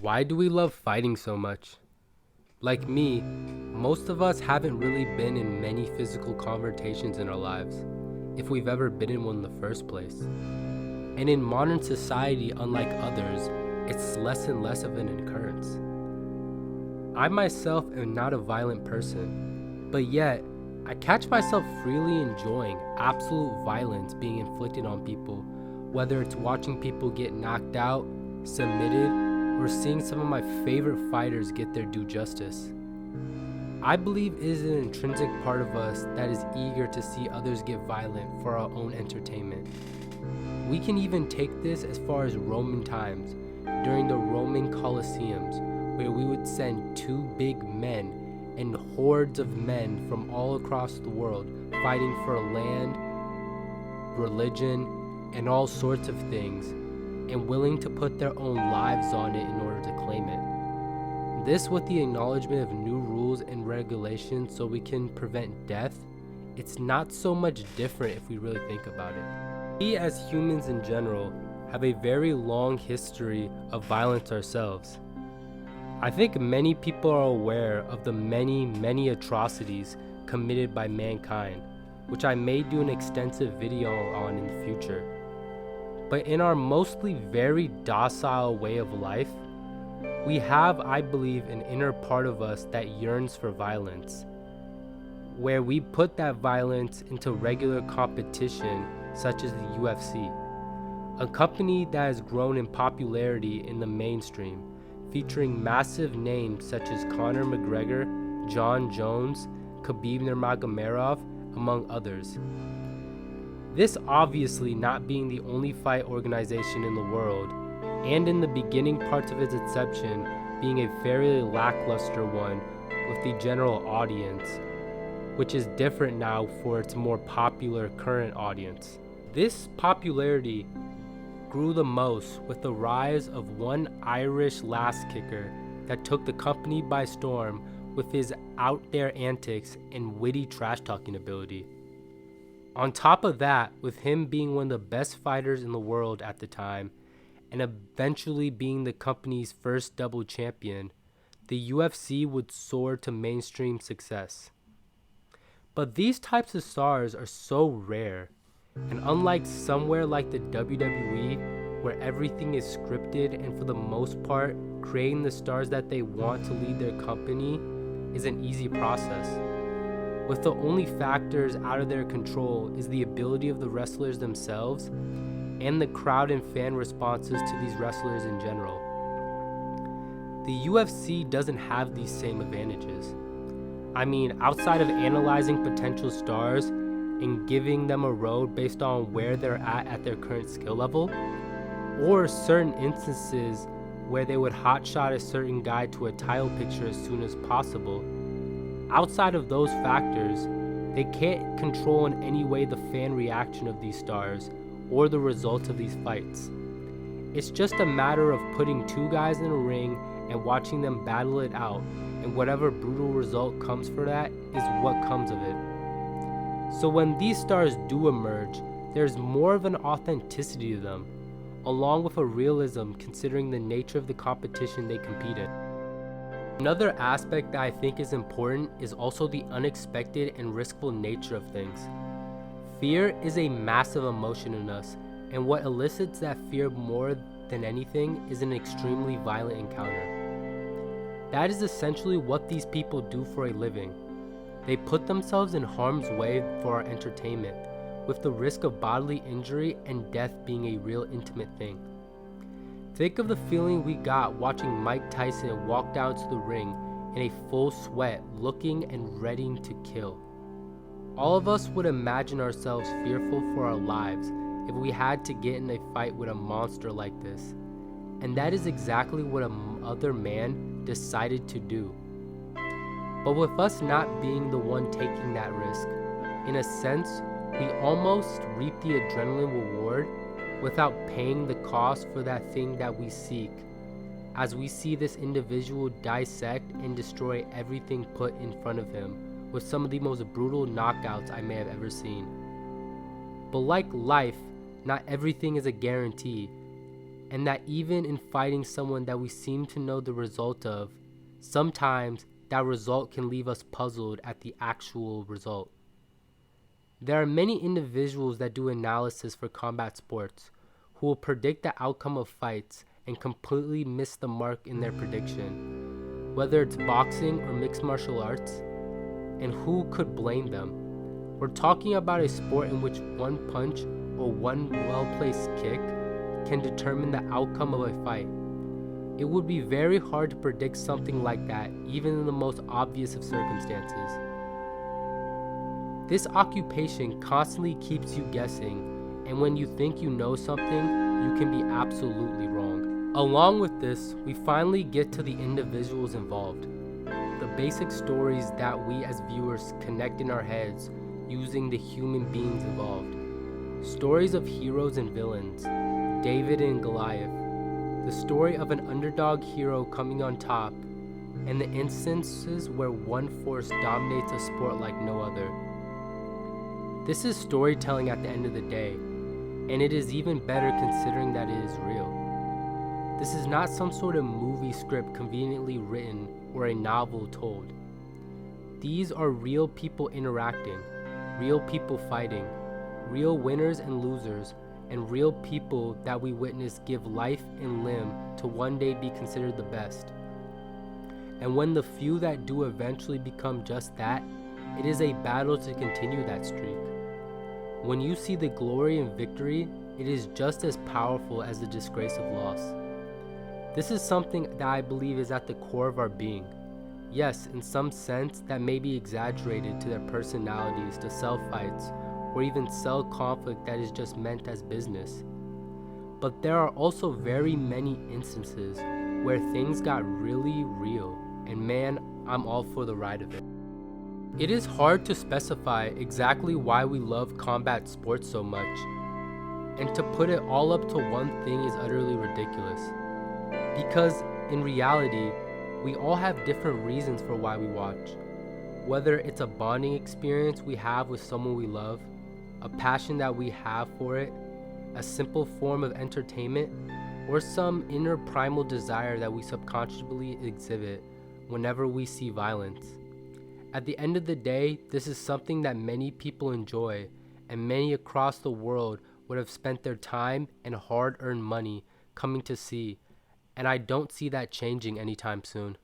Why do we love fighting so much? Like me, most of us haven't really been in many physical confrontations in our lives, if we've ever been in one in the first place. And in modern society, unlike others, it's less and less of an occurrence. I myself am not a violent person, but yet I catch myself freely enjoying absolute violence being inflicted on people, whether it's watching people get knocked out, submitted, or seeing some of my favorite fighters get their due justice. I believe it is an intrinsic part of us that is eager to see others get violent for our own entertainment. We can even take this as far as Roman times, during the Roman Colosseums, where we would send two big men and hordes of men from all across the world fighting for land, religion, and all sorts of things, and willing to put their own lives on it in order to claim it. This with the acknowledgement of new rules and regulations so we can prevent death. It's not so much different if we really think about it. We as humans in general have a very long history of violence ourselves. I think many people are aware of the many atrocities committed by mankind, which I may do an extensive video on in the future. But in our mostly very docile way of life, we have, I believe, an inner part of us that yearns for violence, where we put that violence into regular competition such as the UFC, a company that has grown in popularity in the mainstream, featuring massive names such as Conor McGregor, Jon Jones, Khabib Nurmagomedov, among others. This obviously not being the only fight organization in the world, and in the beginning parts of its inception being a fairly lackluster one with the general audience, which is different now for its more popular current audience. This popularity grew the most with the rise of one Irish last kicker that took the company by storm with his out there antics and witty trash talking ability. On top of that, with him being one of the best fighters in the world at the time, and eventually being the company's first double champion, the UFC would soar to mainstream success. But these types of stars are so rare, and unlike somewhere like the WWE, where everything is scripted and for the most part, creating the stars that they want to lead their company is an easy process. With the only factors out of their control is the ability of the wrestlers themselves and the crowd and fan responses to these wrestlers in general. The UFC doesn't have these same advantages. I mean, outside of analyzing potential stars and giving them a road based on where they're at their current skill level, or certain instances where they would hotshot a certain guy to a title picture as soon as possible, outside of those factors, they can't control in any way the fan reaction of these stars or the results of these fights. It's just a matter of putting two guys in a ring and watching them battle it out, and whatever brutal result comes for that is what comes of it. So when these stars do emerge, there's more of an authenticity to them, along with a realism considering the nature of the competition they compete in. Another aspect that I think is important is also the unexpected and riskful nature of things. Fear is a massive emotion in us, and what elicits that fear more than anything is an extremely violent encounter. That is essentially what these people do for a living. They put themselves in harm's way for our entertainment, with the risk of bodily injury and death being a real intimate thing. Think of the feeling we got watching Mike Tyson walk down to the ring in a full sweat, looking and ready to kill. All of us would imagine ourselves fearful for our lives if we had to get in a fight with a monster like this. And that is exactly what other man decided to do. But with us not being the one taking that risk, in a sense, we almost reap the adrenaline reward without paying the cost for that thing that we seek, as we see this individual dissect and destroy everything put in front of him with some of the most brutal knockouts I may have ever seen. But like life, not everything is a guarantee, and that even in fighting someone that we seem to know the result of, sometimes that result can leave us puzzled at the actual result. There are many individuals that do analysis for combat sports who will predict the outcome of fights and completely miss the mark in their prediction, whether it's boxing or mixed martial arts, and who could blame them? We're talking about a sport in which one punch or one well-placed kick can determine the outcome of a fight. It would be very hard to predict something like that, even in the most obvious of circumstances. This occupation constantly keeps you guessing, and when you think you know something, you can be absolutely wrong. Along with this, we finally get to the individuals involved, the basic stories that we as viewers connect in our heads using the human beings involved. Stories of heroes and villains, David and Goliath, the story of an underdog hero coming on top, and the instances where one force dominates a sport like no other. This is storytelling at the end of the day, and it is even better considering that it is real. This is not some sort of movie script conveniently written or a novel told. These are real people interacting, real people fighting, real winners and losers, and real people that we witness give life and limb to one day be considered the best. And when the few that do eventually become just that, it is a battle to continue that streak. When you see the glory and victory, it is just as powerful as the disgrace of loss. This is something that I believe is at the core of our being. Yes, in some sense that may be exaggerated to their personalities to sell fights or even sell conflict that is just meant as business. But there are also very many instances where things got really real, and man, I'm all for the ride of it. It is hard to specify exactly why we love combat sports so much, and to put it all up to one thing is utterly ridiculous. Because in reality, we all have different reasons for why we watch. Whether it's a bonding experience we have with someone we love, a passion that we have for it, a simple form of entertainment, or some inner primal desire that we subconsciously exhibit whenever we see violence. At the end of the day, this is something that many people enjoy, and many across the world would have spent their time and hard-earned money coming to see, and I don't see that changing anytime soon.